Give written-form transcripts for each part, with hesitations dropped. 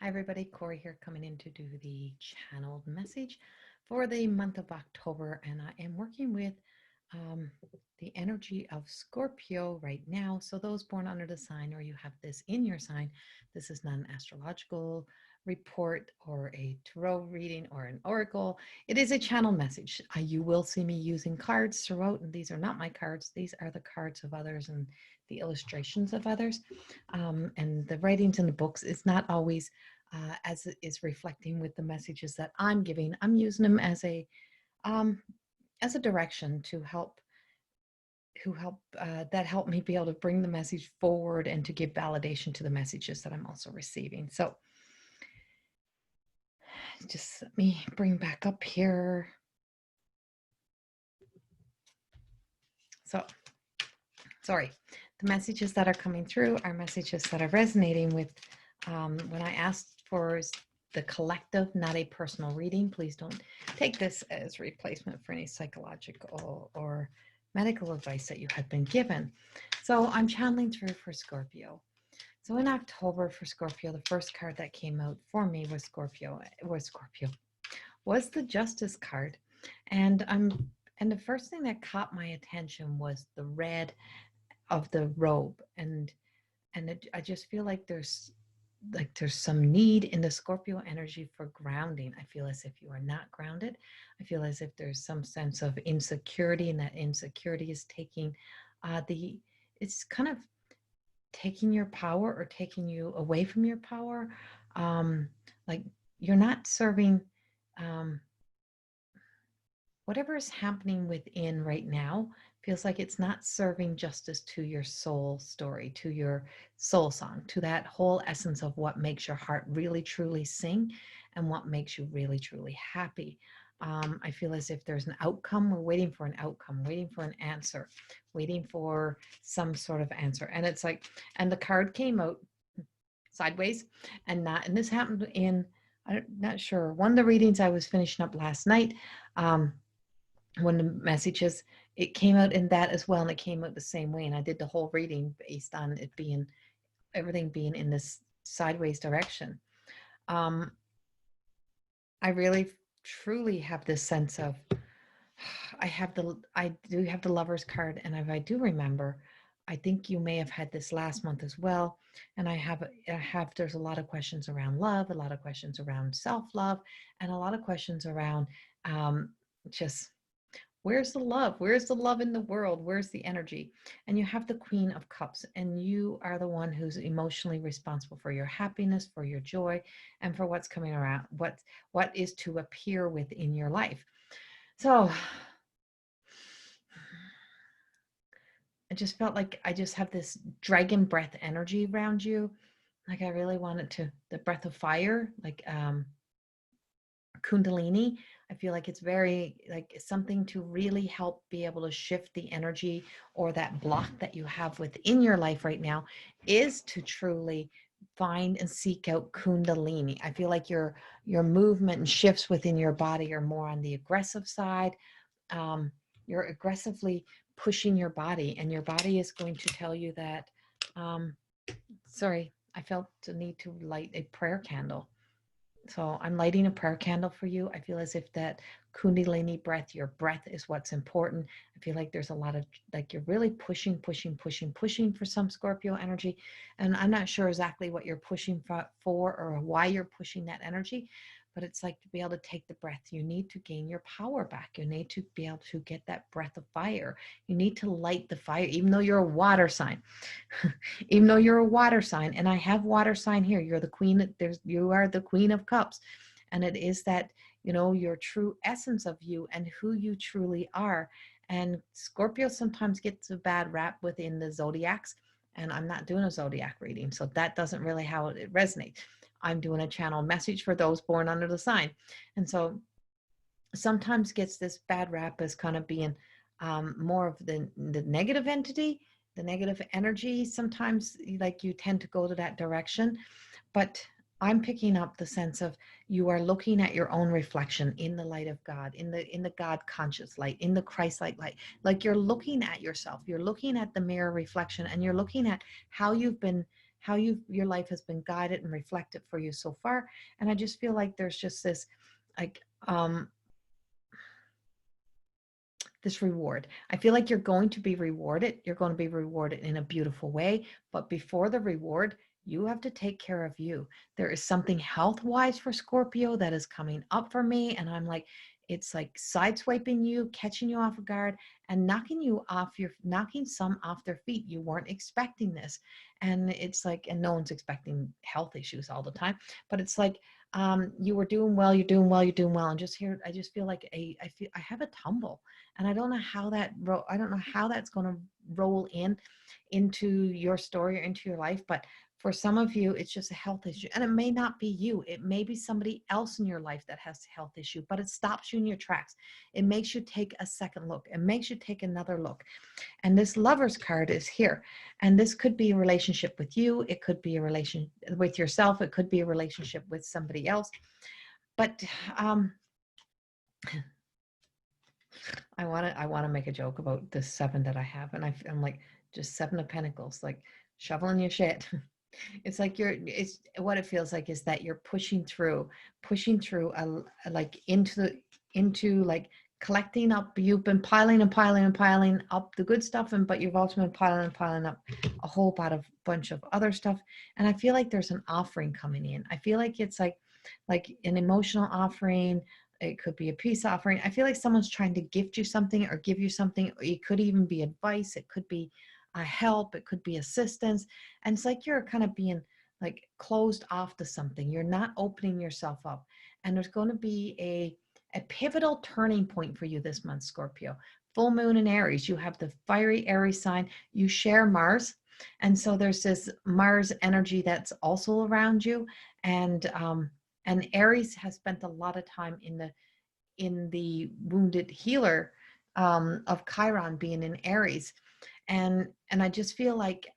Hi everybody, Corrie here coming in to do the channeled message for the month of October, and I am working with um, the energy of Scorpio right now. So those born under the sign, or you have this in your sign, this is not an astrological report or a tarot reading or an oracle. It is a channel message. You will see me using cards throughout, and these are not my cards. These are the cards of others and the illustrations of others. And the writings in the books is not always as it is reflecting with the messages that I'm giving. I'm using them um, as a direction to help that help me be able to bring the message forward and to give validation to the messages that I'm also receiving. So just let me bring back up here. So sorry, the messages that are coming through are messages that are resonating with when I asked for the collective, not a personal reading. Please don't take this as replacement for any psychological or medical advice that you had been given. So I'm channeling through for Scorpio. So in October for Scorpio, the first card that came out for me was the Justice card. And the first thing that caught my attention was the red of the robe, and I just feel like there's some need in the Scorpio energy for grounding. I feel as if you are not grounded. I feel as if there's some sense of insecurity, and that insecurity is taking it's kind of taking your power or taking you away from your power. Like you're not serving whatever is happening within right now feels like it's not serving justice to your soul story, to your soul song, to that whole essence of what makes your heart really truly sing and what makes you really truly happy. I feel as if there's an outcome. We're waiting for an outcome, waiting for an answer, waiting for some sort of answer. And it's like, and the card came out sideways and this happened in, I'm not sure, one of the readings I was finishing up last night. One of the messages, it came out in that as well, and it came out the same way, and I did the whole reading based on it being everything being in this sideways direction. I really truly have this sense of I do have the Lover's card, and if I do remember, I think you may have had this last month as well, and I have there's a lot of questions around love, a lot of questions around self-love, and a lot of questions around just where's the love? Where's the love in the world? Where's the energy? And you have the Queen of Cups, and you are the one who's emotionally responsible for your happiness, for your joy, and for what's coming around, what is to appear within your life. So I just felt like I just have this dragon breath energy around you. Like I really wanted the breath of fire, like Kundalini. I feel like it's very like something to really help be able to shift the energy or that block that you have within your life right now is to truly find and seek out Kundalini. I feel like your movement and shifts within your body are more on the aggressive side. You're aggressively pushing your body, and your body is going to tell you that sorry, I felt the need to light a prayer candle. So I'm lighting a prayer candle for you. I feel as if that Kundalini breath, your breath is what's important. I feel like there's a lot of, like you're really pushing for some Scorpio energy. And I'm not sure exactly what you're pushing for or why you're pushing that energy, but it's like to be able to take the breath. You need to gain your power back. You need to be able to get that breath of fire. You need to light the fire, even though you're a water sign. Even though you're a water sign, and I have water sign here, you're the queen. You are the Queen of Cups, and it is that, you know, your true essence of you and who you truly are. And Scorpio sometimes gets a bad rap within the zodiacs, and I'm not doing a zodiac reading, so that doesn't really how it resonates. I'm doing a channel message for those born under the sign, and so sometimes gets this bad rap as kind of being more of the negative entity, the negative energy. Sometimes like you tend to go to that direction, but I'm picking up the sense of you are looking at your own reflection in the light of God, in the God conscious light, in the Christ-like light. Like you're looking at yourself, you're looking at the mirror reflection, and you're looking at how you've been your life has been guided and reflected for you so far. And I just feel like there's just this like this reward. I feel like you're going to be rewarded. You're going to be rewarded in a beautiful way. But before the reward, you have to take care of you. There is something health wise for Scorpio that is coming up for me. And I'm like, it's like sideswiping you, catching you off guard, and knocking some off their feet. You weren't expecting this. And it's like, and no one's expecting health issues all the time, but it's like, you were doing well, you're doing well, you're doing well. And just here, I just feel like I have a tumble, and I don't know how I don't know how that's going to roll into your story or into your life. But for some of you, it's just a health issue, and it may not be you. It may be somebody else in your life that has a health issue, but it stops you in your tracks. It makes you take a second look. It makes you take another look. And this Lover's card is here. And this could be a relationship with you. It could be a relation with yourself. It could be a relationship with somebody else. But I want to make a joke about this 7 that I have, and I'm like, just 7 of Pentacles, like shoveling your shit. It's like it's what it feels like is that you're pushing through like into like collecting up. You've been piling and piling and piling up the good stuff, but you've also been piling and piling up a whole bunch of other stuff. And I feel like there's an offering coming in. I feel like it's like an emotional offering. It could be a peace offering. I feel like someone's trying to gift you something or give you something. It could even be advice. It could be help. It could be assistance. And it's like you're kind of being like closed off to something. You're not opening yourself up. And there's going to be a pivotal turning point for you this month, Scorpio. Full moon in Aries. You have the fiery Aries sign. You share Mars. And so there's this Mars energy that's also around you. And Aries has spent a lot of time in the wounded healer of Chiron being in Aries. And I just feel like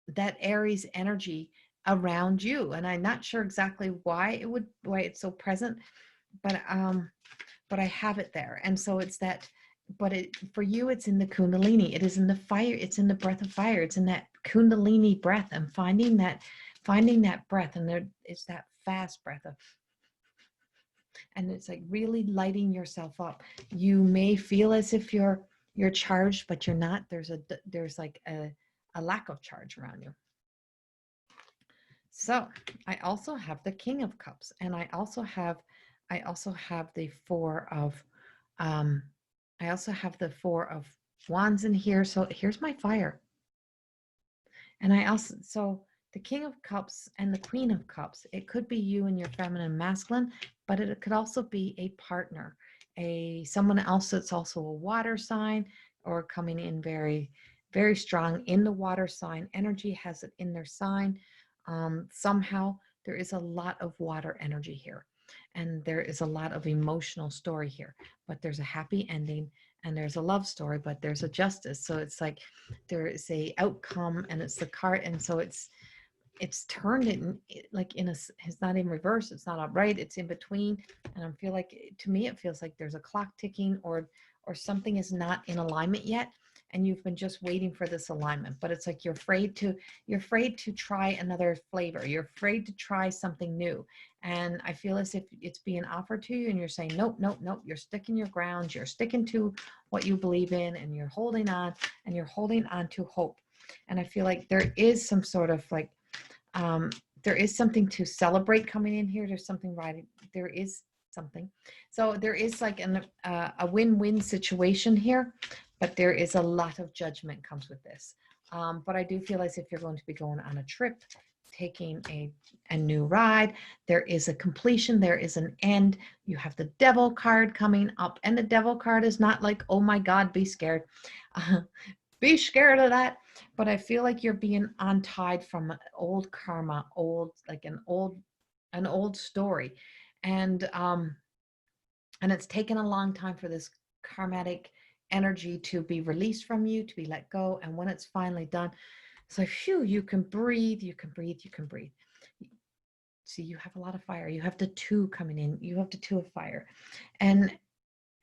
that Aries energy around you. And I'm not sure exactly why it's so present, but I have it there. And so it's that, but for you, it's in the Kundalini. It is in the fire. It's in the breath of fire. It's in that Kundalini breath, and finding that breath. And it's that fast breath of, and it's like really lighting yourself up. You may feel as if you're charged, but you're not. There's like a lack of charge around you. So I also have the King of Cups, and I also have the Four of Wands in here. So here's my fire. And so the King of Cups and the Queen of Cups, it could be you and your feminine masculine, but it could also be a partner, someone else that's also a water sign, or coming in very, very strong in the water sign. Energy has it in their sign. Somehow there is a lot of water energy here, and there is a lot of emotional story here, but there's a happy ending, and there's a love story, but there's a justice. So it's like there is a outcome, and it's the card. And so it's turned in like it's not in reverse, it's not upright, it's in between. And I feel like, to me, it feels like there's a clock ticking, or something is not in alignment yet, and you've been just waiting for this alignment. But it's like you're afraid to try another flavor. You're afraid to try something new. And I feel as if it's being offered to you, and you're saying nope, nope, nope. You're sticking your ground. You're sticking to what you believe in, and you're holding on, to hope. And I feel like there is some sort of like there is something to celebrate coming in here. There's something right. There is something. So there is like a win-win situation here, but there is a lot of judgment comes with this. But I do feel as if you're going to be going on a trip, taking a new ride. There is a completion. There is an end. You have the Devil card coming up, and the Devil card is not like, oh my God, be scared. Be scared of that. But I feel like you're being untied from old karma, an old story. And it's taken a long time for this karmatic energy to be released from you, to be let go. And when it's finally done, it's like, phew, you can breathe, you can breathe, you can breathe. See, you have a lot of fire. You have the 2 coming in. You have the 2 of fire. And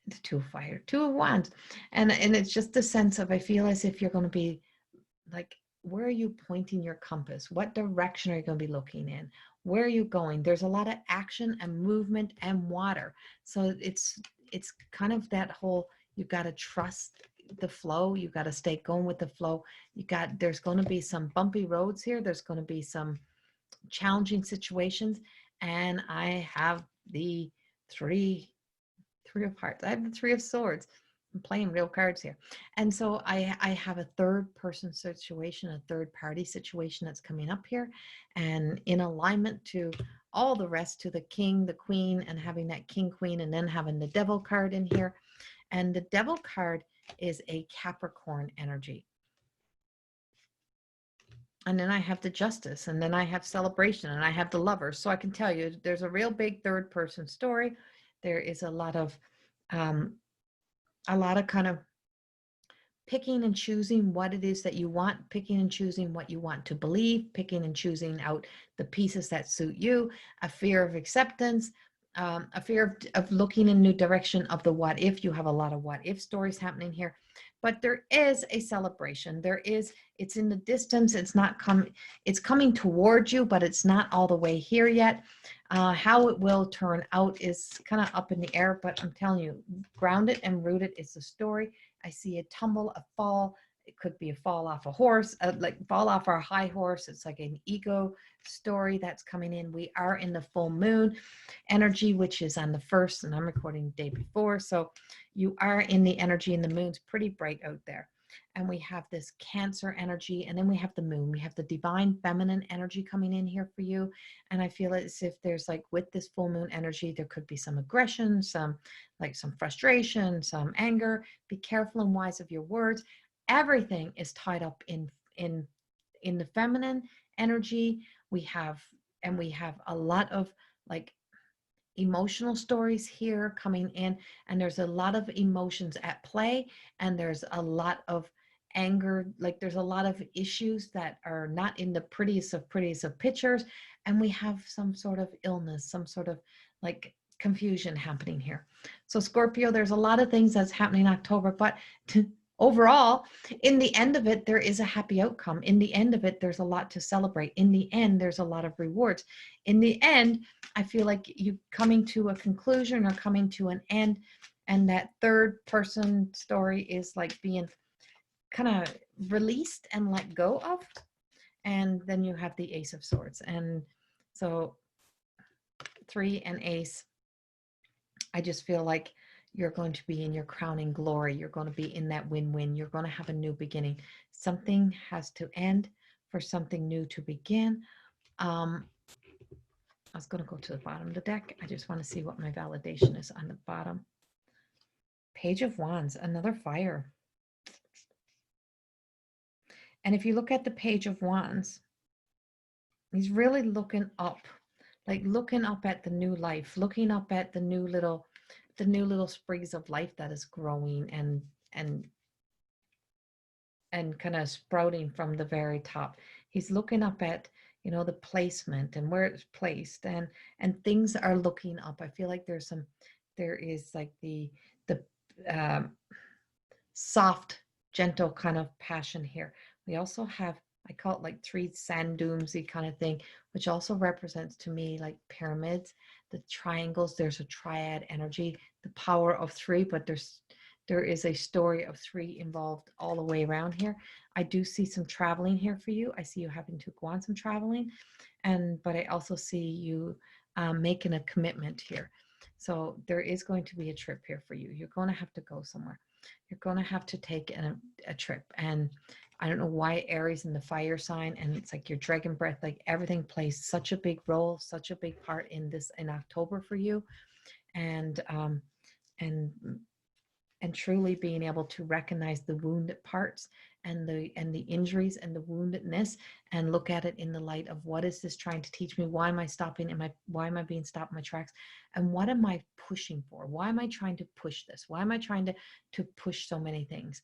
the 2 of fire, 2 of Wands. And it's just the sense of, I feel as if you're going to be like where are you pointing your compass? What direction are you going to be looking in? Where are you going? There's a lot of action and movement and water. So it's kind of that whole, you've got to trust the flow. You've got to stay going with the flow. There's going to be some bumpy roads here. There's going to be some challenging situations. And I have the three three of hearts. I have the three of swords. I'm playing real cards here. And so I have a third person situation, a third party situation that's coming up here, and in alignment to all the rest, to the king, the queen, and having that king, queen, and then having the devil card in here. And the devil card is a Capricorn energy. And then I have the justice, and then I have celebration, and I have the lovers. So I can tell you there's a real big third person story. There is a lot of kind of picking and choosing what it is that you want, picking and choosing what you want to believe, picking and choosing out the pieces that suit you, a fear of acceptance, a fear of looking in a new direction of the what if. You have a lot of what if stories happening here, but there is a celebration. It's in the distance. It's coming towards you, but it's not all the way here yet. How it will turn out is kind of up in the air, but I'm telling you, grounded and rooted is the story. I see a tumble, a fall. It could be a fall off a horse, like fall off our high horse. It's like an ego story that's coming in. We are in the full moon energy, which is on the 1st, and I'm recording the day before. So you are in the energy, and the moon's pretty bright out there. And we have this Cancer energy, and then we have the moon. We have the divine feminine energy coming in here for you. And I feel as if there's like, with this full moon energy, there could be some aggression, some frustration, some anger. Be careful and wise of your words. Everything is tied up in the feminine energy. We have a lot of like emotional stories here coming in, and there's a lot of emotions at play, and there's a lot of anger. Like, there's a lot of issues that are not in the prettiest of pictures, and we have some sort of illness, some sort of like confusion happening here. So Scorpio, there's a lot of things that's happening in October, but overall, in the end of it, there is a happy outcome. In the end of it, there's a lot to celebrate. In the end, there's a lot of rewards. In the end, I feel like you coming to a conclusion or coming to an end, and that third person story is like being kind of released and let go of. And then you have the Ace of Swords. And so 3 and Ace, I just feel like you're going to be in your crowning glory. You're going to be in that win-win. You're going to have a new beginning. Something has to end for something new to begin. I was going to go to the bottom of the deck. I just want to see what my validation is on the bottom. Page of Wands, another fire. And if you look at the Page of Wands, he's really looking up, like looking up at the new life, looking up at the new little sprigs of life that is growing and kind of sprouting from the very top. He's looking up at, you know, the placement and where it's placed, and things are looking up. I feel like there is like the soft, gentle kind of passion here. We also have, I call it like 3 sand dunes-y kind of thing, which also represents to me like pyramids, the triangles. There's a triad energy, the power of 3, but there is a story of 3 involved all the way around here. I do see some traveling here for you. I see you having to go on some traveling, but I also see you making a commitment here. So there is going to be a trip here for you. You're going to have to go somewhere. You're going to have to take a trip. And I don't know why Aries in the fire sign, and it's like your dragon breath, like everything plays such a big role, such a big part in October for you. And truly being able to recognize the wounded parts and the injuries and the woundedness, and look at it in the light of, what is this trying to teach me? Why am I stopping? Why am I being stopped in my tracks? And what am I pushing for? Why am I trying to push this? Why am I trying to push so many things?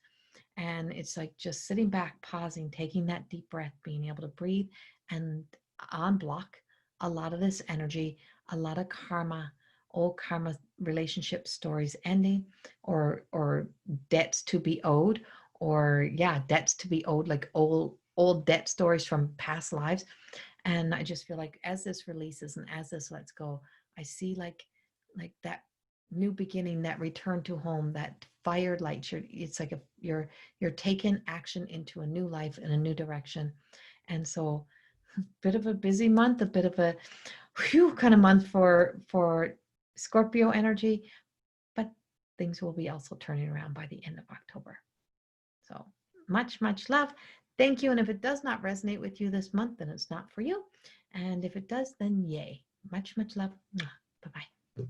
And it's like just sitting back, pausing, taking that deep breath, being able to breathe and unblock a lot of this energy, a lot of karma, old karma relationship stories ending, or debts to be owed, or debts to be owed, like old old debt stories from past lives. And I just feel like as this releases and as this lets go, I see like that new beginning, that return to home, that fired light. It's like you're taking action into a new life in a new direction. And so bit of a busy month, a bit of a whew kind of month for Scorpio energy, but things will be also turning around by the end of October. So much, much love. Thank you. And if it does not resonate with you this month, then it's not for you. And if it does, then yay. Much, much love. Bye-bye.